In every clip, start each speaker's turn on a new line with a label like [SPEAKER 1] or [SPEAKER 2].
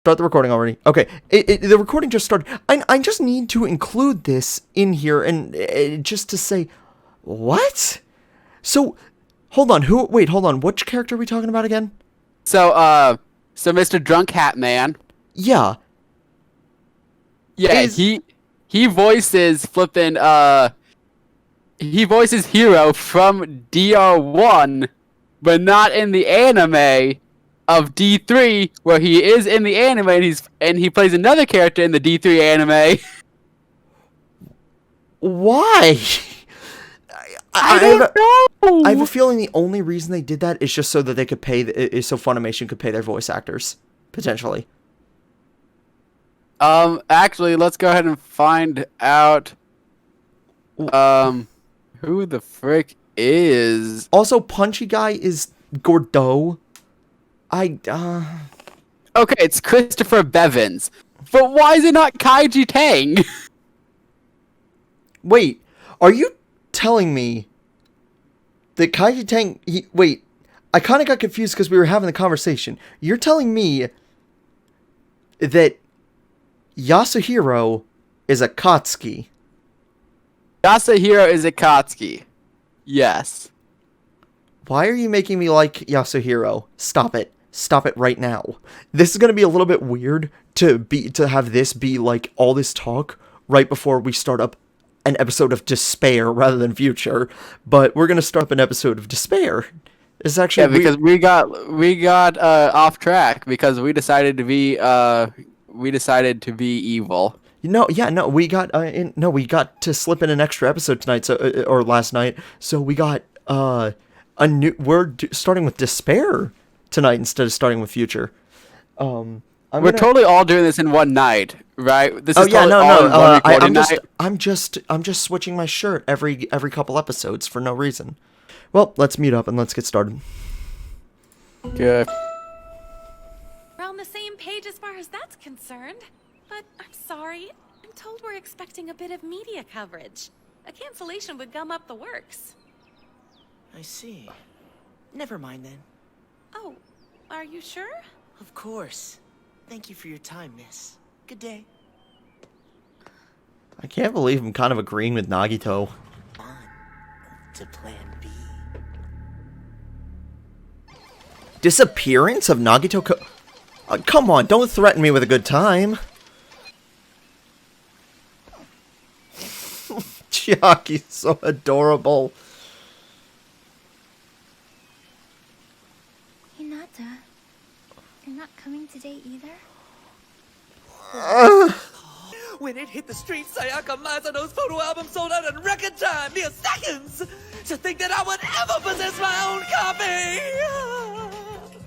[SPEAKER 1] Start the recording already. Okay, the recording just started. I just need to include this in here and just to say, what? So, hold on. Wait, hold on. Which character are we talking about again?
[SPEAKER 2] So Mr. Drunk Hat Man.
[SPEAKER 1] Yeah.
[SPEAKER 2] Yeah, he voices he voices Hero from DR1, but not in the anime of D3, where he is in the anime and he plays another character in the D3 anime.
[SPEAKER 1] Why?
[SPEAKER 2] I don't know.
[SPEAKER 1] I have a feeling the only reason they did that is just so that they could pay, so Funimation could pay their voice actors, potentially.
[SPEAKER 2] Actually, let's go ahead and find out, who the frick is.
[SPEAKER 1] Also, Punchy Guy is Gordeau.
[SPEAKER 2] Okay, it's Christopher Bevins. But why is it not Kaiji Tang?
[SPEAKER 1] Wait, are you telling me that Kaiji Tang... Wait, I kind of got confused because we were having the conversation. You're telling me that Yasuhiro is Akatsuki.
[SPEAKER 2] Yasuhiro is Akatsuki. Yes.
[SPEAKER 1] Why are you making me like Yasuhiro? Stop it. Stop it right now. This is going to be a little bit weird to have this be like all this talk right before we start up an episode of Despair rather than Future, but we're going to start up an episode of Despair. It's actually
[SPEAKER 2] because we got off track because we decided to be evil.
[SPEAKER 1] We got to slip in an extra episode tonight, or last night. So we got we're starting with Despair tonight instead of starting with Future.
[SPEAKER 2] We're totally all doing this in one night, right? This is
[SPEAKER 1] I'm just switching my shirt every couple episodes for no reason. Well, let's meet up and let's get started.
[SPEAKER 2] Good.
[SPEAKER 3] We're on the same page as far as that's concerned. But I'm sorry. I'm told we're expecting a bit of media coverage. A cancellation would gum up the works.
[SPEAKER 4] I see. Never mind then.
[SPEAKER 3] Oh, are you sure?
[SPEAKER 4] Of course. Thank you for your time, miss. Good day.
[SPEAKER 1] I can't believe I'm kind of agreeing with Nagito.
[SPEAKER 4] On to plan B.
[SPEAKER 1] Disappearance of Nagito come on, don't threaten me with a good time. Chiaki's so adorable.
[SPEAKER 5] Hinata, you're not coming today either?
[SPEAKER 6] When it hit the streets, Sayaka Masano's photo album sold out in record time, mere seconds! To think that I would ever possess my own copy!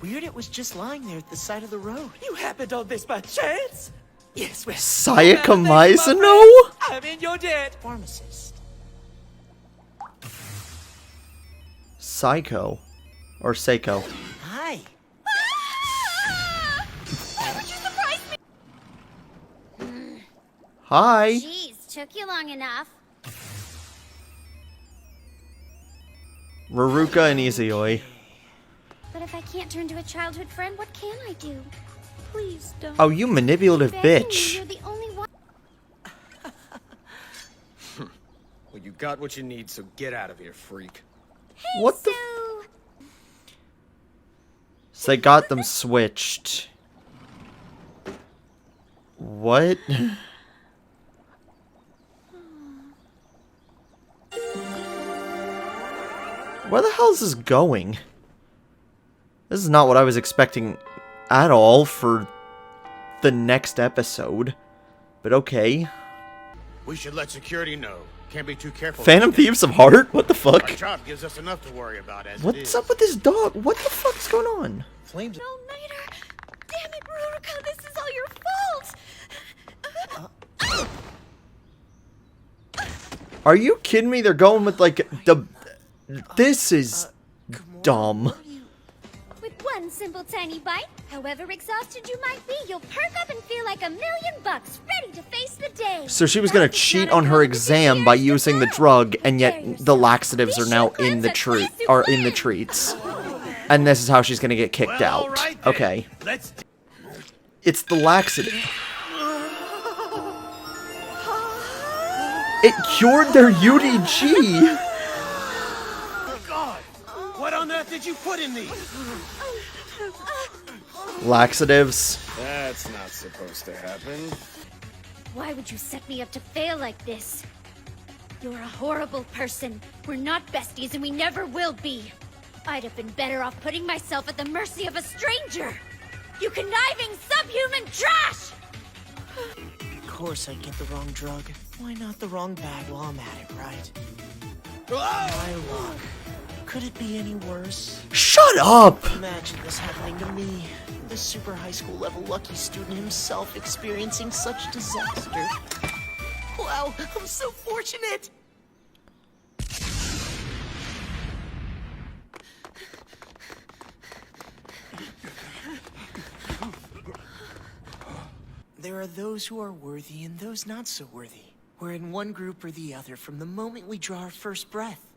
[SPEAKER 4] Weird it was just lying there at the side of the road.
[SPEAKER 6] You happened on this by chance? Yes, well...
[SPEAKER 1] Sayaka Masano?
[SPEAKER 6] I'm in your debt!
[SPEAKER 4] Pharmacist.
[SPEAKER 1] Seiko. Or Seiko.
[SPEAKER 4] Hi.
[SPEAKER 5] Why would you surprise me?
[SPEAKER 1] Hi.
[SPEAKER 5] Jeez, took you long enough.
[SPEAKER 1] Ruruka and Izuyoi.
[SPEAKER 5] But if I can't turn to a childhood friend, what can I do? Please don't.
[SPEAKER 1] Oh, you manipulative
[SPEAKER 5] Begging
[SPEAKER 1] bitch.
[SPEAKER 5] me, you're the only one.
[SPEAKER 7] Well, you got what you need, so get out of here, freak.
[SPEAKER 5] Hey,
[SPEAKER 1] What the
[SPEAKER 5] Sue.
[SPEAKER 1] So they got them switched. What? Where the hell is this going? This is not what I was expecting at all for the next episode. But okay.
[SPEAKER 7] We should let security know. Can't be too careful.
[SPEAKER 1] Phantom Thieves of Heart? What the
[SPEAKER 7] Our
[SPEAKER 1] fuck?
[SPEAKER 7] job gives us enough to worry about as it
[SPEAKER 1] What's
[SPEAKER 7] is.
[SPEAKER 1] up with this dog? What the fuck is going on?
[SPEAKER 4] Flames.
[SPEAKER 3] All-nighter! Damn it, Ruruka, this is all your fault!
[SPEAKER 1] Are you kidding me? They're going with like the... This is dumb.
[SPEAKER 5] With one simple tiny bite, however exhausted you might be, you'll perk up and feel like $1,000,000, ready to face the day.
[SPEAKER 1] So she was gonna cheat on her exam by using the drug, and yet the laxatives are now in the treats. And this is how she's gonna get kicked out. Okay. It's the laxative. It cured their UDG.
[SPEAKER 7] God! What on earth did you put in these?
[SPEAKER 1] Laxatives.
[SPEAKER 7] That's not supposed to happen.
[SPEAKER 5] Why would you set me up to fail like this? You're a horrible person. We're not besties and we never will be. I'd have been better off putting myself at the mercy of a stranger. You conniving subhuman trash!
[SPEAKER 4] Of course I'd get the wrong drug. Why not the wrong bag while I'm at it, right? My luck. Could it be any worse?
[SPEAKER 1] Shut up!
[SPEAKER 4] Imagine this happening to me. The super high school level lucky student himself experiencing such disaster. Wow, I'm so fortunate! There are those who are worthy and those not so worthy. We're in one group or the other from the moment we draw our first breath.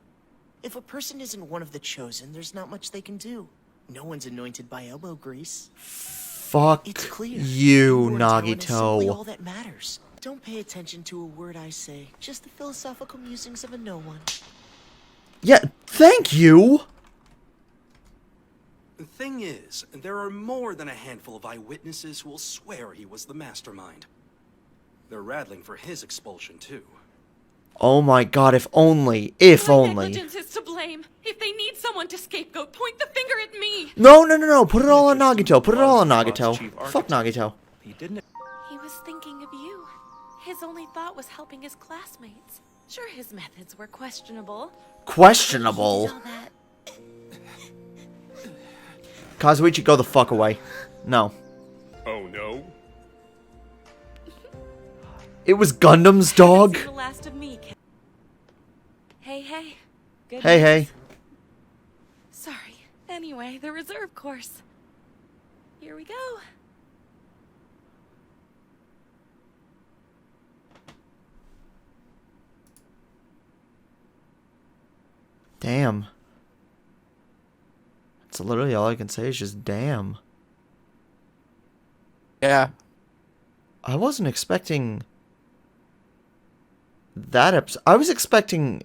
[SPEAKER 4] If a person isn't one of the chosen, there's not much they can do. No one's anointed by elbow grease.
[SPEAKER 1] Fuck
[SPEAKER 4] It's clear.
[SPEAKER 1] you,
[SPEAKER 4] Your talent is simply all
[SPEAKER 1] Nagito.
[SPEAKER 4] that matters. Don't pay attention to a word I say, just the philosophical musings of a no one.
[SPEAKER 1] Yeah, thank you!
[SPEAKER 8] The thing is, there are more than a handful of eyewitnesses who will swear he was the mastermind. They're rattling for his expulsion, too.
[SPEAKER 1] Oh my god, if only. If
[SPEAKER 3] My
[SPEAKER 1] only.
[SPEAKER 3] negligence is to blame. If they need someone to scapegoat, point the finger at me.
[SPEAKER 1] No. Put it all on Nagito. Put it all on Nagito. Fuck Nagito.
[SPEAKER 8] He didn't.
[SPEAKER 3] He was thinking of you. His only thought was helping his classmates. Sure, his methods were questionable.
[SPEAKER 1] Questionable.
[SPEAKER 3] All that.
[SPEAKER 1] Kazuichi, go the fuck away. No.
[SPEAKER 7] Oh no?
[SPEAKER 1] It was Gundam's dog?
[SPEAKER 3] Haven't seen the last of me, Ken. Hey. Good
[SPEAKER 1] Hey.
[SPEAKER 3] news. Sorry. Anyway, the reserve course. Here we go.
[SPEAKER 1] Damn. That's literally all I can say is just damn.
[SPEAKER 2] Yeah.
[SPEAKER 1] I wasn't expecting that episode. I was expecting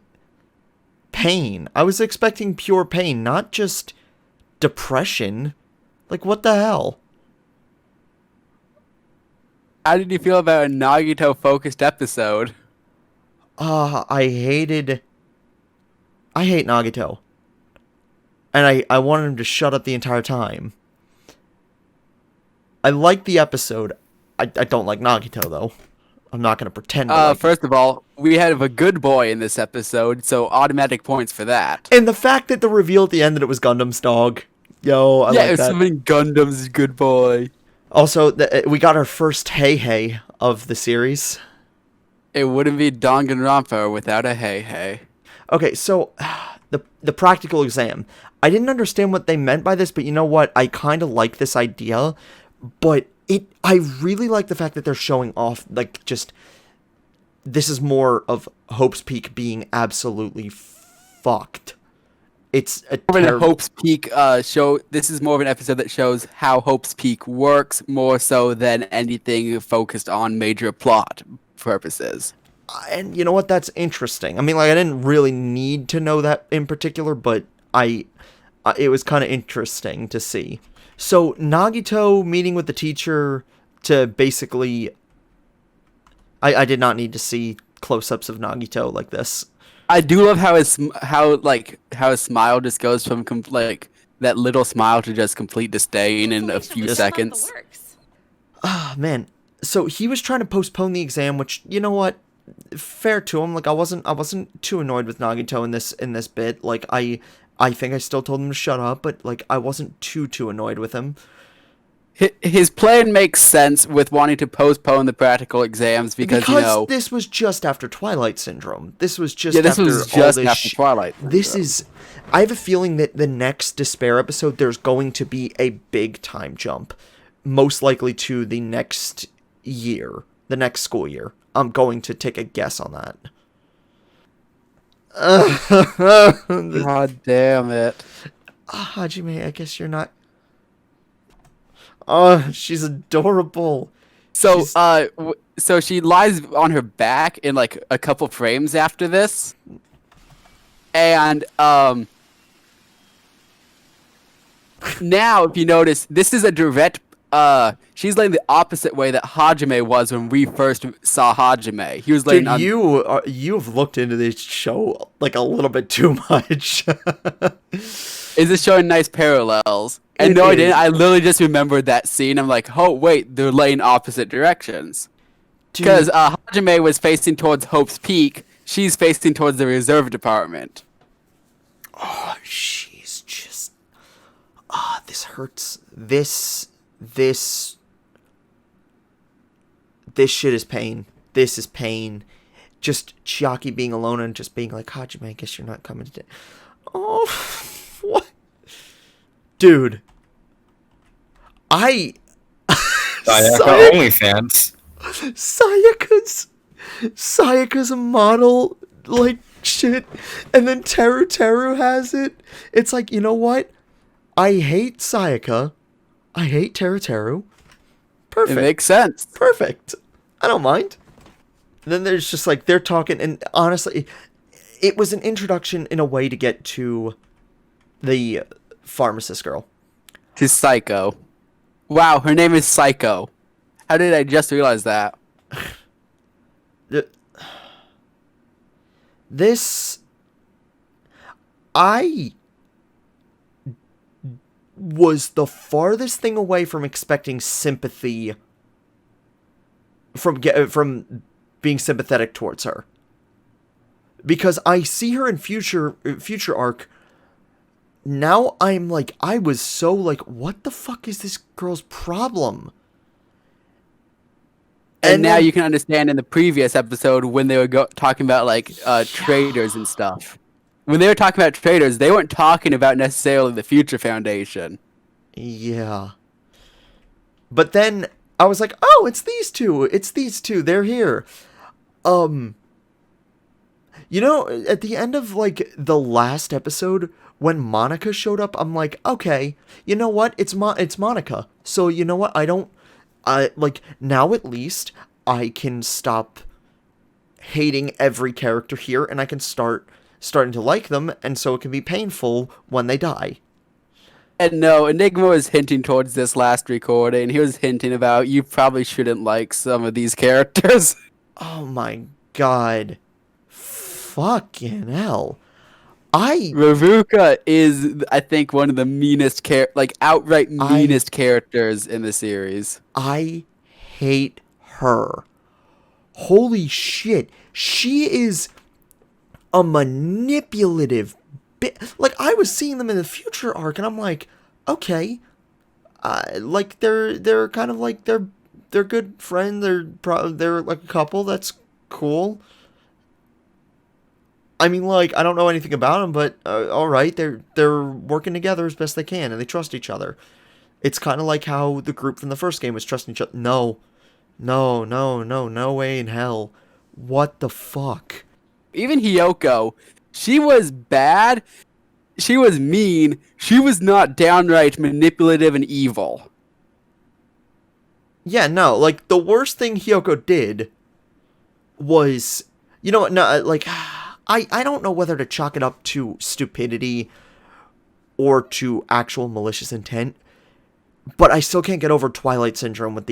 [SPEAKER 1] pain. I was expecting pure pain, not just depression. Like, what the hell?
[SPEAKER 2] How did you feel about a Nagito-focused episode?
[SPEAKER 1] I hate Nagito. And I wanted him to shut up the entire time. I like the episode. I don't like Nagito, though. I'm not going to pretend to like
[SPEAKER 2] First of all, we have a good boy in this episode, so automatic points for that.
[SPEAKER 1] And the fact that the reveal at the end that it was Gundam's dog. Yo, I
[SPEAKER 2] Yeah,
[SPEAKER 1] like
[SPEAKER 2] it's
[SPEAKER 1] that.
[SPEAKER 2] something Gundam's good boy.
[SPEAKER 1] Also, we got our first hey of the series.
[SPEAKER 2] It wouldn't be Danganronpa without a hey.
[SPEAKER 1] Okay, so the practical exam. I didn't understand what they meant by this, but you know what? I kind of like this idea, but I really like the fact that they're showing off, like, just, this is more of Hope's Peak being absolutely fucked. It's a
[SPEAKER 2] More of a
[SPEAKER 1] terrible...
[SPEAKER 2] Hope's Peak show. This is more of an episode that shows how Hope's Peak works, more so than anything focused on major plot purposes.
[SPEAKER 1] And you know what? That's interesting. I mean, like, I didn't really need to know that in particular, but it was kind of interesting to see. So, Nagito meeting with the teacher to basically... I did not need to see close-ups of Nagito like this.
[SPEAKER 2] I do love how his smile just goes from that little smile to just complete disdain in a few
[SPEAKER 3] Consolation was
[SPEAKER 2] seconds.
[SPEAKER 3] above the works.
[SPEAKER 1] Ah, man. So he was trying to postpone the exam, which, you know what? Fair to him. Like, I wasn't too annoyed with Nagito in this bit. Like, I think I still told him to shut up, but like I wasn't too annoyed with him.
[SPEAKER 2] His plan makes sense with wanting to postpone the practical exams because you know
[SPEAKER 1] this was just after Twilight Syndrome. This was just
[SPEAKER 2] this
[SPEAKER 1] after
[SPEAKER 2] was
[SPEAKER 1] all
[SPEAKER 2] just
[SPEAKER 1] this
[SPEAKER 2] after Twilight.
[SPEAKER 1] This is... I have a feeling that the next Despair episode, there's going to be a big time jump. Most likely to the next year. The next school year. I'm going to take a guess on that.
[SPEAKER 2] God damn it.
[SPEAKER 1] Hajime, I guess you're not... Oh, she's adorable.
[SPEAKER 2] So,
[SPEAKER 1] She's-
[SPEAKER 2] so she lies on her back in like a couple frames after this, and now if you notice, this is a direct. She's laying the opposite way that Hajime was when we first saw Hajime. He was laying
[SPEAKER 1] Dude,
[SPEAKER 2] on.
[SPEAKER 1] you've looked into this show like a little bit too much.
[SPEAKER 2] Is this showing nice parallels? And
[SPEAKER 1] It
[SPEAKER 2] no, I
[SPEAKER 1] is.
[SPEAKER 2] didn't. I literally just remembered that scene. I'm like, oh wait, they're laying opposite directions.
[SPEAKER 1] Dude,
[SPEAKER 2] Because Hajime was facing towards Hope's Peak, she's facing towards the reserve department.
[SPEAKER 1] oh, she's just. Ah, this hurts. This shit is pain. This is pain. Just Chiaki being alone and just being like, Hajime, I guess you're not coming today. Oh, what? Dude.
[SPEAKER 9] Sayaka OnlyFans.
[SPEAKER 1] Sayaka's a model, like, shit. And then Teru has it. It's like, you know what? I hate Sayaka. I hate Teru. Perfect.
[SPEAKER 2] It makes sense.
[SPEAKER 1] Perfect. I don't mind. And then there's just like they're talking, and honestly, it was an introduction in a way to get to the pharmacist girl.
[SPEAKER 2] To Seiko. Wow, her name is Seiko. How did I just realize that?
[SPEAKER 1] This, I was the farthest thing away from expecting sympathy from being sympathetic towards her, because I see her in future arc. Now I'm like, I was so like, what the fuck is this girl's problem?
[SPEAKER 2] And now
[SPEAKER 1] then-
[SPEAKER 2] you can understand in the previous episode when they were talking about like traders and stuff. When they were talking about traders, they weren't talking about necessarily the Future Foundation.
[SPEAKER 1] Yeah. But then I was like, oh, it's these two. It's these two. They're here. You know, at the end of like the last episode, when Monica showed up, I'm like, okay, you know what? It's Monica. So you know what? Like now at least I can stop hating every character here, and I can starting to like them, and so it can be painful when they die.
[SPEAKER 2] And no, Enigma was hinting towards this last recording. He was hinting about you probably shouldn't like some of these characters.
[SPEAKER 1] Oh my god. Fucking hell.
[SPEAKER 2] Ravuka is, I think, one of the meanest outright meanest characters in the series.
[SPEAKER 1] I hate her. Holy shit. She is a manipulative bit. Like, I was seeing them in the Future arc, and I'm like, okay. Like, they're kind of like, they're good friends. They're like a couple. That's cool. I mean, like, I don't know anything about them, but all right, they're working together as best they can, and they trust each other. It's kind of like how the group from the first game was trusting each other. No way in hell. What the fuck?
[SPEAKER 2] Even Hiyoko, she was bad. She was mean. She was not downright manipulative and evil.
[SPEAKER 1] Yeah, no, like, the worst thing Hiyoko did was, you know what, no, like, I don't know whether to chalk it up to stupidity or to actual malicious intent, but I still can't get over Twilight Syndrome with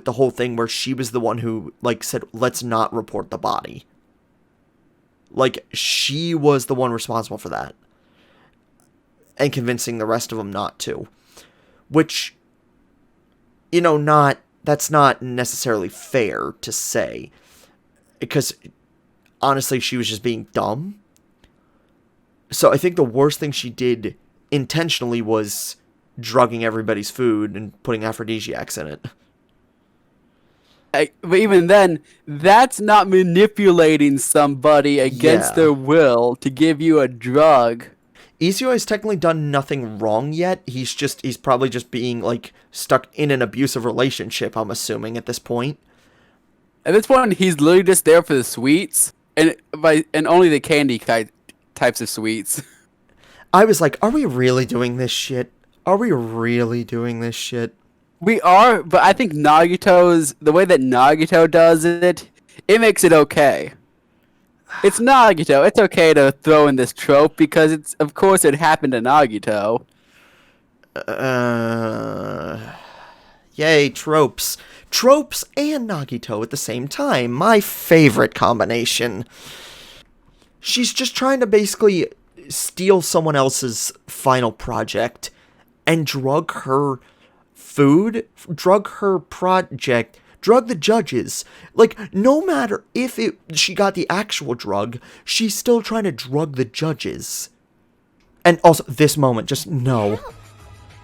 [SPEAKER 1] the whole thing where she was the one who, like, said, let's not report the body. Like, she was the one responsible for that. And convincing the rest of them not to. Which, you know, that's not necessarily fair to say. Because, honestly, she was just being dumb. So I think the worst thing she did intentionally was drugging everybody's food and putting aphrodisiacs in it.
[SPEAKER 2] But even then, that's not manipulating somebody against their will to give you a drug.
[SPEAKER 1] Izio has technically done nothing wrong yet. He's probably just being, like, stuck in an abusive relationship, I'm assuming, at this point.
[SPEAKER 2] At this point, he's literally just there for the sweets, and only the candy types of sweets.
[SPEAKER 1] I was like, are we really doing this shit? Are we really doing this shit?
[SPEAKER 2] We are, but I think the way that Nagito does it, it makes it okay. It's Nagito. It's okay to throw in this trope because of course, it happened to Nagito.
[SPEAKER 1] Yay, tropes. Tropes and Nagito at the same time. My favorite combination. She's just trying to basically steal someone else's final project and drug her food, drug her project, drug the judges. Like, no matter if she got the actual drug, she's still trying to drug the judges. And also, this moment, just no.
[SPEAKER 5] Well,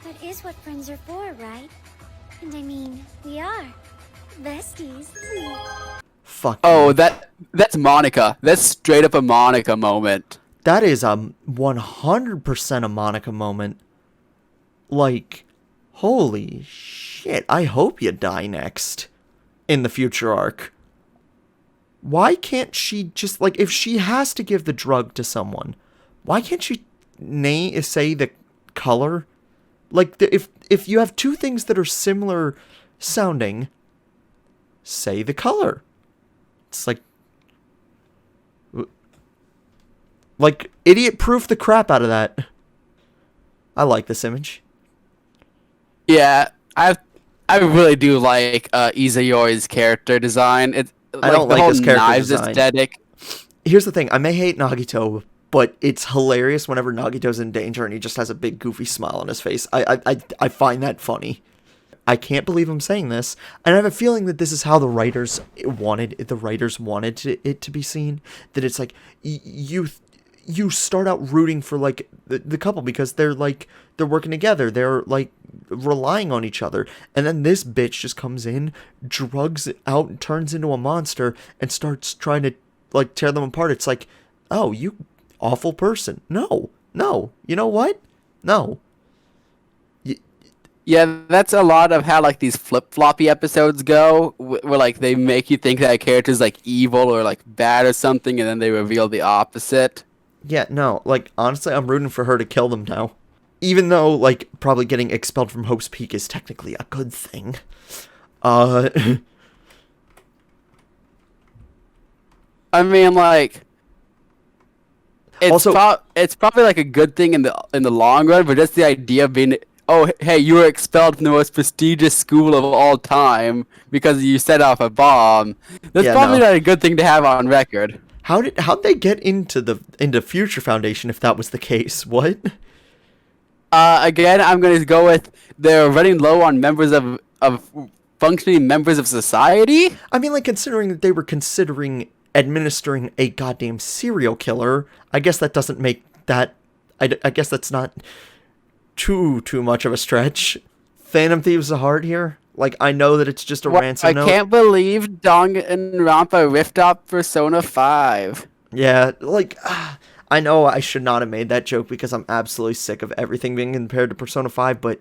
[SPEAKER 5] that is what friends are for, right? And I mean, we are. Besties.
[SPEAKER 1] Fuck.
[SPEAKER 2] Oh, that's Monica. That's straight up a Monica moment.
[SPEAKER 1] That is 100% a Monica moment. Like, holy shit, I hope you die next in the future arc. Why can't she just, like, if she has to give the drug to someone, why can't she say the color? Like, if you have two things that are similar sounding, say the color. It's like idiot-proof the crap out of that. I like this image.
[SPEAKER 2] Yeah, I really do like Izayori's character design.
[SPEAKER 1] I don't like his character
[SPEAKER 2] knives
[SPEAKER 1] design.
[SPEAKER 2] aesthetic.
[SPEAKER 1] Here's the thing, I may hate Nagito, but it's hilarious whenever Nagito's in danger and he just has a big goofy smile on his face. I find that funny. I can't believe I'm saying this, and I have a feeling that this is how the writers wanted it to be seen. That it's like you start out rooting for like the couple because they're working together, they're like relying on each other, and then this bitch just comes in, drugs out, turns into a monster, and starts trying to like tear them apart. It's like, oh, you awful person. No, you know what? No.
[SPEAKER 2] Yeah, that's a lot of how like these flip-floppy episodes go, where like they make you think that a character's like evil or like bad or something, and then they reveal the opposite.
[SPEAKER 1] Yeah, no, like, honestly, I'm rooting for her to kill them now. Even though, like, probably getting expelled from Hope's Peak is technically a good thing.
[SPEAKER 2] I mean, like, it's probably like a good thing in the long run, but just the idea of being, oh, hey, you were expelled from the most prestigious school of all time because you set off a bomb. That's probably not a good thing to have on record.
[SPEAKER 1] How'd they get into Future Foundation if that was the case? What?
[SPEAKER 2] Again, I'm gonna go with they're running low on members of functioning members of society.
[SPEAKER 1] I mean, like, considering that they were considering administering a goddamn serial killer, I guess that doesn't make that. I guess that's not too much of a stretch. Phantom Thieves' a heart here. Like, I know that it's just a ransom note.
[SPEAKER 2] I can't believe Danganronpa ripped off Persona 5.
[SPEAKER 1] Yeah, like, I know I should not have made that joke because I'm absolutely sick of everything being compared to Persona 5, but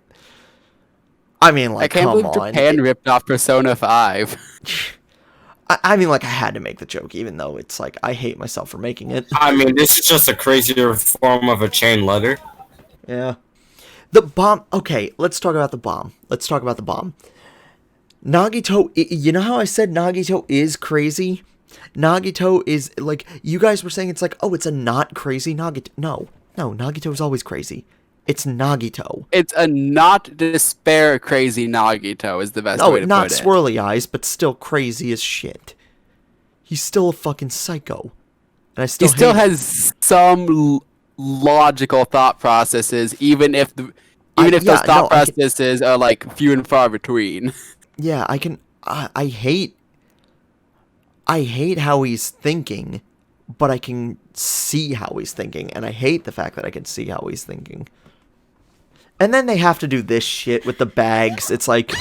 [SPEAKER 1] I mean, like, come on.
[SPEAKER 2] I can't believe Japan ripped off Persona 5.
[SPEAKER 1] I mean, like, I had to make the joke, even though it's like, I hate myself for making it.
[SPEAKER 9] I mean, this is just a crazier form of a chain letter.
[SPEAKER 1] Yeah. The bomb. Okay, let's talk about the bomb. Nagito, you know how I said Nagito is crazy? Nagito is, like, you guys were saying it's like, oh, it's a not crazy Nagito. No, Nagito is always crazy. It's Nagito.
[SPEAKER 2] It's a not despair crazy Nagito is the best way to put it.
[SPEAKER 1] No, not swirly eyes, but still crazy as shit. He's still a fucking psycho. And he
[SPEAKER 2] still has some logical thought processes, even if those thought processes are like few and far between.
[SPEAKER 1] Yeah, I hate how he's thinking, but I can see how he's thinking, and I hate the fact that I can see how he's thinking. And then they have to do this shit with the bags. It's like,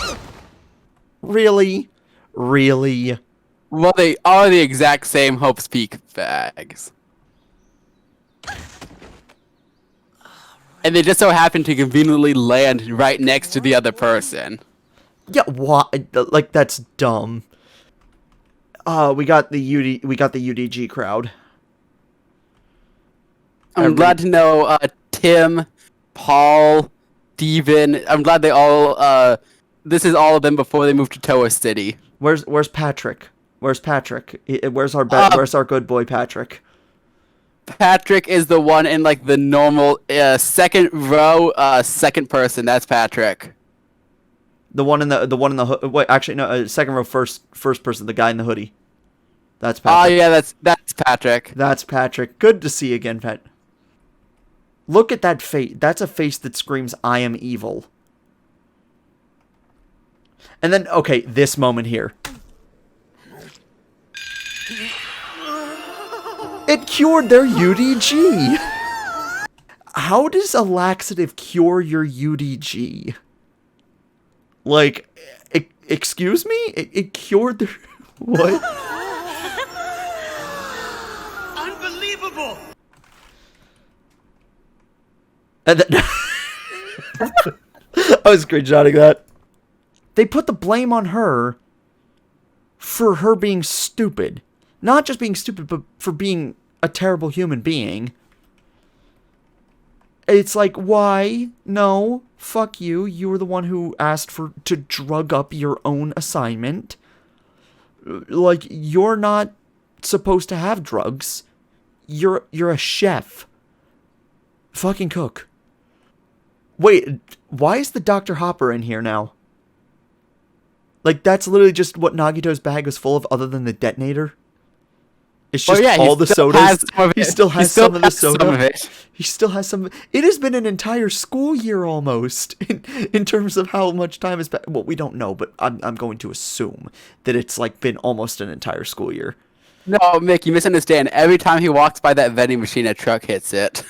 [SPEAKER 1] really?
[SPEAKER 2] Well, they are the exact same Hope's Peak bags. And they just so happen to conveniently land right next to the other person.
[SPEAKER 1] Yeah, what? Like, that's dumb. We got the UDG crowd.
[SPEAKER 2] I'm glad to know Tim, Paul, Steven. I'm glad they all this is all of them before they moved to Toa City.
[SPEAKER 1] Where's Patrick? Where's Patrick? Where's our where's our good boy Patrick?
[SPEAKER 2] Patrick is the one in like the normal second row, second person. That's Patrick.
[SPEAKER 1] The one in the wait, actually no, second row, first person, the guy in the hoodie. That's Patrick.
[SPEAKER 2] Oh yeah, that's Patrick.
[SPEAKER 1] That's Patrick. Good to see you again, Pat. Look at that face. That's a face that screams, "I am evil." And then, okay, this moment here. It cured their UDG. How does a laxative cure your UDG? Like, excuse me? It cured their... What?
[SPEAKER 7] Unbelievable!
[SPEAKER 1] And then... I was screenshotting that. They put the blame on her for her being stupid. Not just being stupid, but for being a terrible human being. It's like, why? No, fuck you. You were the one who asked to drug up your own assignment. Like, you're not supposed to have drugs. You're a chef. Fucking cook. Wait, why is the Dr. Hopper in here now? Like, that's literally just what Nagito's bag was full of, other than the detonator. It's just all the sodas. He still has some of the soda. He still has some. It has been an entire school year almost in terms of how much time has passed. Well, we don't know, but I'm going to assume that it's like been almost an entire school year.
[SPEAKER 2] No, Mick, you misunderstand. Every time he walks by that vending machine, a truck hits it.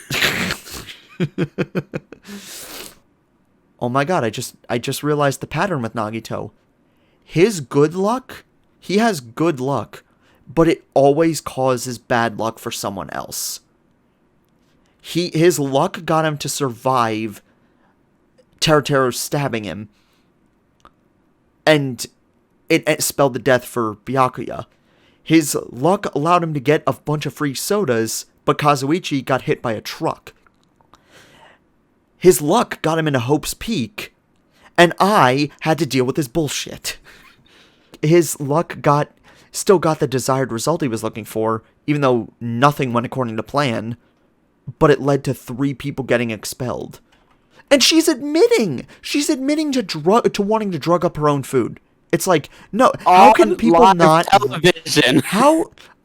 [SPEAKER 1] Oh my god, I just realized the pattern with Nagito. His good luck, he has good luck, but it always causes bad luck for someone else. His luck got him to survive Teruteru stabbing him, and it spelled the death for Byakuya. His luck allowed him to get a bunch of free sodas, but Kazuichi got hit by a truck. His luck got him into Hope's Peak, and I had to deal with his bullshit. His luck still got the desired result he was looking for, even though nothing went according to plan, but it led to 3 people getting expelled. And she's admitting to wanting to drug up her own food. It's like, no, how can people not...
[SPEAKER 2] television.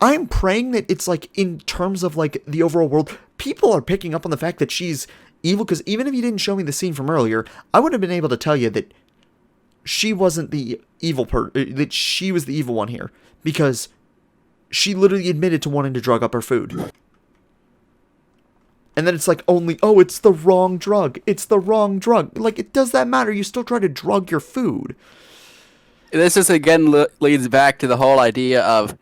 [SPEAKER 1] I'm praying that it's like, in terms of like the overall world, people are picking up on the fact that she's evil, because even if you didn't show me the scene from earlier, I would have been able to tell you that she wasn't the evil that she was the evil one here, because she literally admitted to wanting to drug up her food. And then it's like, it's the wrong drug. It's the wrong drug. Like, does that matter? You still try to drug your food.
[SPEAKER 2] This just again leads back to the whole idea of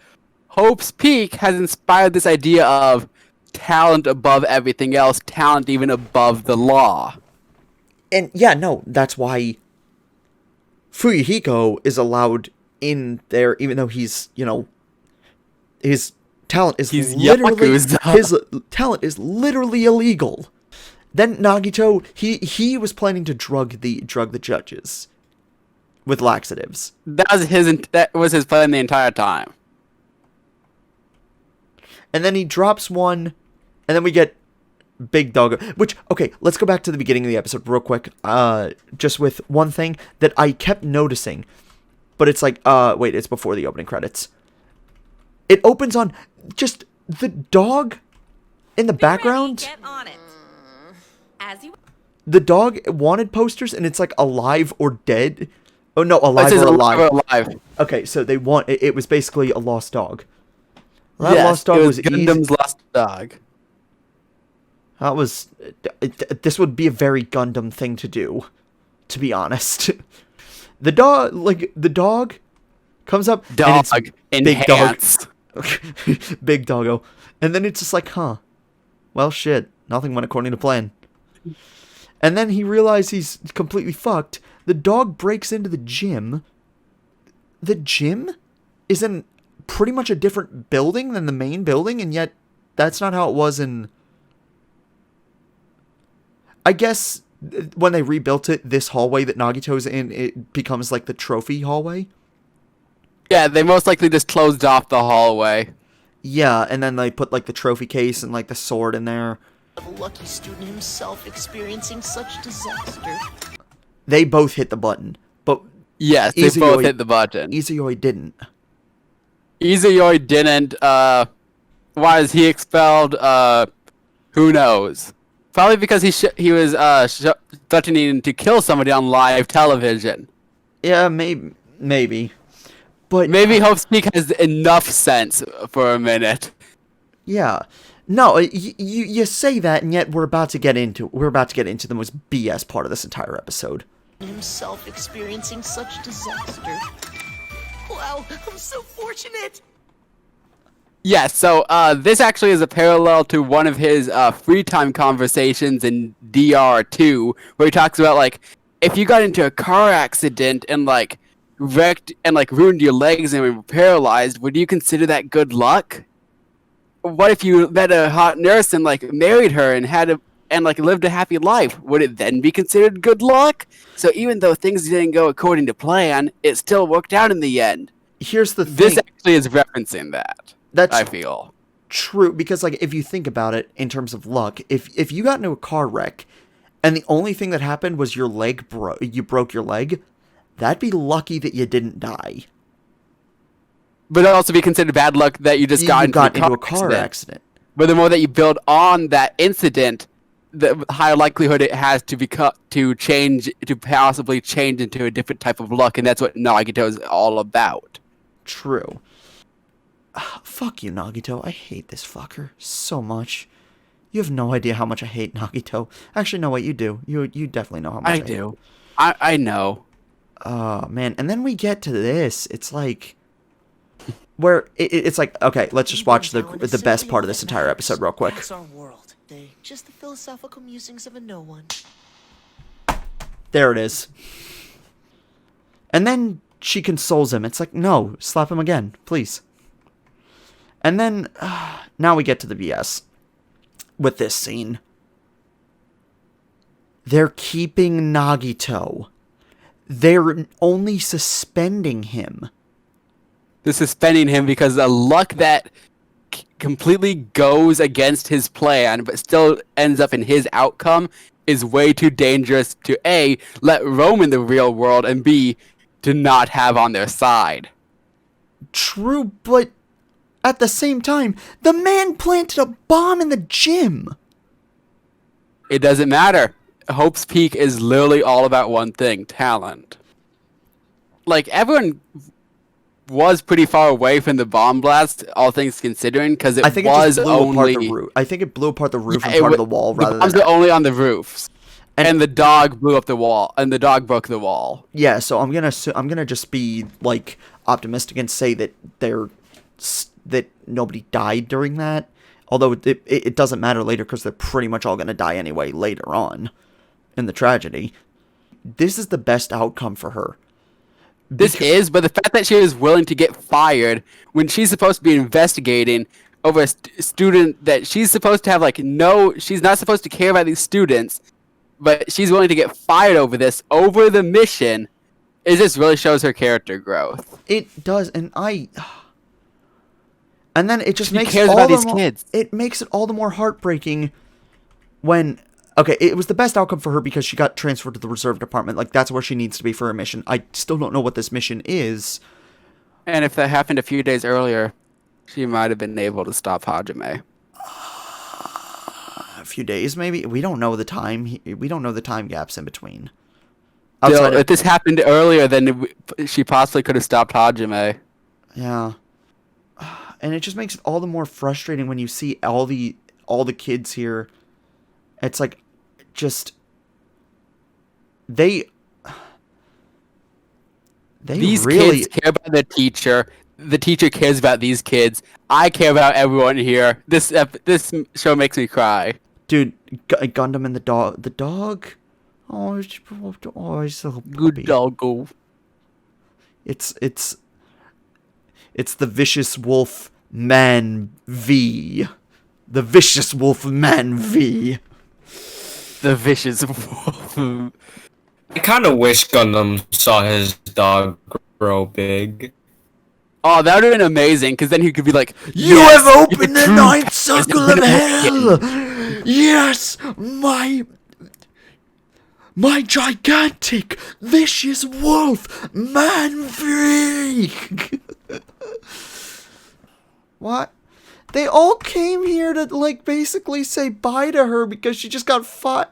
[SPEAKER 2] Hope's Peak has inspired this idea of talent above everything else, talent even above the law.
[SPEAKER 1] And yeah, no, that's why Fuyuhiko is allowed in there, even though he's, his talent is his talent is literally illegal. Then Nagito, he was planning to drug the judges with laxatives.
[SPEAKER 2] That was his plan the entire time.
[SPEAKER 1] And then he drops one, and then we get Big Doggo, which, okay, let's go back to the beginning of the episode real quick, just with one thing that I kept noticing, but it's like, wait, it's before the opening credits. It opens on just the dog in the background.
[SPEAKER 3] Get on it. As you...
[SPEAKER 1] The dog wanted posters, and it's like alive or dead. Oh no, alive or alive. Okay, so they want, it was basically a lost dog. Well, that lost dog was
[SPEAKER 2] Gundam's lost dog.
[SPEAKER 1] That was... This would be a very Gundam thing to do, to be honest. The dog comes up...
[SPEAKER 2] Dog,
[SPEAKER 1] and it's
[SPEAKER 2] enhanced.
[SPEAKER 1] Big dog. Big doggo. And then it's just like, huh. Well, shit. Nothing went according to plan. And then he realizes he's completely fucked. The dog breaks into the gym. The gym is in pretty much a different building than the main building, and yet that's not how it was in... I guess when they rebuilt it, this hallway that Nagito's in, it becomes like the trophy hallway.
[SPEAKER 2] Yeah, they most likely just closed off the hallway.
[SPEAKER 1] Yeah, and then they put like the trophy case and like the sword in there.
[SPEAKER 4] A lucky student himself experiencing such disaster.
[SPEAKER 1] They both hit the button, but
[SPEAKER 2] Yes, they both hit the button.
[SPEAKER 1] Izuyoi didn't.
[SPEAKER 2] Izuyoi didn't. Why is he expelled? Who knows? Probably because he was threatening to kill somebody on live television.
[SPEAKER 1] Yeah, maybe. But
[SPEAKER 2] maybe Hope's has enough sense for a minute.
[SPEAKER 1] Yeah. No, you say that, and yet we're about to get into the most BS part of this entire episode.
[SPEAKER 4] Himself experiencing such disaster. Wow, I'm so fortunate.
[SPEAKER 2] Yeah, so this actually is a parallel to one of his free time conversations in DR2, where he talks about, like, if you got into a car accident and, like, wrecked and, like, ruined your legs and were paralyzed, would you consider that good luck? What if you met a hot nurse and, like, married her and lived a happy life? Would it then be considered good luck? So even though things didn't go according to plan, it still worked out in the end.
[SPEAKER 1] Here's the thing.
[SPEAKER 2] This actually is referencing that.
[SPEAKER 1] That's
[SPEAKER 2] I feel
[SPEAKER 1] true, because like if you think about it in terms of luck, if you got into a car wreck and the only thing that happened was your leg you broke your leg, that'd be lucky that you didn't die.
[SPEAKER 2] But it'd also be considered bad luck that you just got into a car accident. But the more that you build on that incident, the higher likelihood it has to possibly change into a different type of luck, and that's what Nagito is all about.
[SPEAKER 1] True. Fuck you, Nagito. I hate this fucker so much. You have no idea how much I hate Nagito. Actually, no, wait, you do. You definitely know how much I
[SPEAKER 2] do. I know.
[SPEAKER 1] Oh, man. And then we get to this. It's like... Where it's like, okay, let's just watch the best part of this entire episode real quick.
[SPEAKER 4] That's our world. Just the philosophical musings of a no one.
[SPEAKER 1] There it is. And then she consoles him. It's like, no, slap him again, please. And then, now we get to the BS with this scene. They're keeping Nagito. They're only suspending him.
[SPEAKER 2] They're suspending him because the luck that completely goes against his plan, but still ends up in his outcome, is way too dangerous to A, let roam in the real world, and B, to not have on their side.
[SPEAKER 1] True, but at the same time, the man planted a bomb in the gym.
[SPEAKER 2] It doesn't matter. Hope's Peak is literally all about one thing: talent. Like, everyone was pretty far away from the bomb blast, all things considering, because it was only...
[SPEAKER 1] I think it blew apart the roof and part of the wall rather than...
[SPEAKER 2] The bombs were only on the roofs. And the dog blew up the wall, and the dog broke the wall.
[SPEAKER 1] Yeah, so I'm gonna just be, like, optimistic and say that that nobody died during that. Although it doesn't matter later, because they're pretty much all gonna die anyway later on in the tragedy. This is the best outcome for her.
[SPEAKER 2] But the fact that she was willing to get fired when she's supposed to be investigating over a student that she's supposed to have, like, she's not supposed to care about these students, but she's willing to get fired over this, over the mission, it just really shows her character growth.
[SPEAKER 1] It does, and then it just makes it makes it all the more heartbreaking when... Okay, it was the best outcome for her because she got transferred to the reserve department. Like, that's where she needs to be for her mission. I still don't know what this mission is.
[SPEAKER 2] And if that happened a few days earlier, she might have been able to stop Hajime.
[SPEAKER 1] A few days, maybe? We don't know the time. We don't know the time gaps in between.
[SPEAKER 2] If this happened earlier, then she possibly could have stopped Hajime.
[SPEAKER 1] Yeah. And it just makes it all the more frustrating when you see all the kids here. It's like, just... These
[SPEAKER 2] kids care about the teacher. The teacher cares about these kids. I care about everyone here. This show makes me cry.
[SPEAKER 1] Dude, Gundam and the dog. The dog? Oh, he's so
[SPEAKER 2] good doggo.
[SPEAKER 1] It's the Vicious Wolf Man V. The Vicious Wolf Man V.
[SPEAKER 2] The vicious wolf.
[SPEAKER 9] I kind of wish Gundam saw his dog grow big.
[SPEAKER 2] Oh, that would have been amazing, because then he could be like,
[SPEAKER 1] You
[SPEAKER 2] "Yes,
[SPEAKER 1] have opened the
[SPEAKER 2] true
[SPEAKER 1] ninth
[SPEAKER 2] powers
[SPEAKER 1] circle
[SPEAKER 2] have
[SPEAKER 1] of
[SPEAKER 2] been
[SPEAKER 1] hell!
[SPEAKER 2] awakened."
[SPEAKER 1] Yes! My gigantic, vicious wolf, man freak! What? They all came here to, like, basically say bye to her because she just got fought.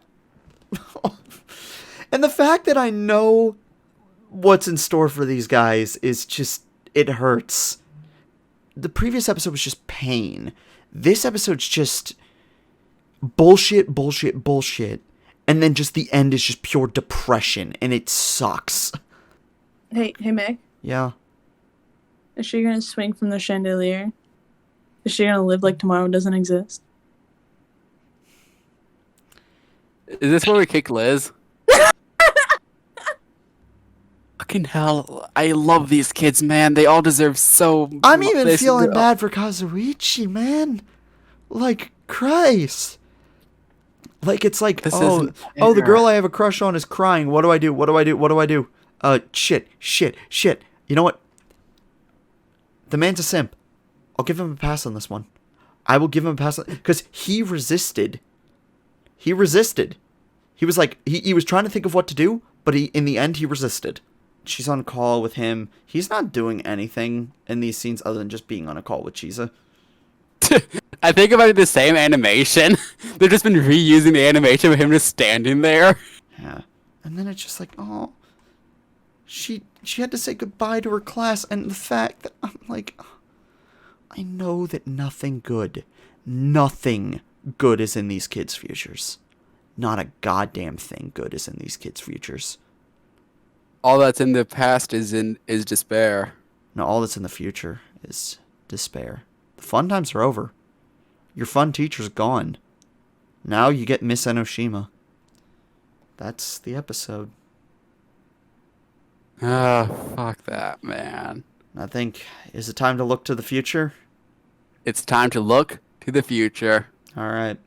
[SPEAKER 1] And the fact that I know what's in store for these guys is just, it hurts. The previous episode was just pain. This episode's just bullshit, bullshit, bullshit. And then just the end is just pure depression, and it sucks.
[SPEAKER 10] Hey, Meg.
[SPEAKER 1] Yeah.
[SPEAKER 10] Is she gonna swing from the chandelier? Is she gonna live like tomorrow doesn't exist?
[SPEAKER 2] Is this where we kick Liz? Fucking hell. I love these kids, man. They all deserve so much.
[SPEAKER 1] I'm even feeling bad for Kazuichi, man. Like, Christ. Like, it's like,
[SPEAKER 2] This
[SPEAKER 1] oh,
[SPEAKER 2] isn't
[SPEAKER 1] the
[SPEAKER 2] fair.
[SPEAKER 1] girl I have a crush on is crying. What do I do? What do I do? What do I do? Shit. You know what? The man's a simp. I'll give him a pass on this one. I will give him a pass because he resisted. He resisted. He was like, he was trying to think of what to do, but in the end, he resisted. She's on call with him. He's not doing anything in these scenes other than just being on a call with Chiza.
[SPEAKER 2] I think about the same animation. They've just been reusing the animation of him just standing there.
[SPEAKER 1] Yeah. And then it's just like, oh, she had to say goodbye to her class, and the fact that I'm like, I know that nothing good is in these kids' futures. Not a goddamn thing good is in these kids' futures.
[SPEAKER 2] All that's in the past is despair.
[SPEAKER 1] No, all that's in the future is despair. The fun times are over. Your fun teacher's gone. Now you get Miss Enoshima. That's the episode.
[SPEAKER 2] Ah, fuck that, man.
[SPEAKER 1] I think, is it time to look to the future?
[SPEAKER 2] It's time to look to the future.
[SPEAKER 1] All right.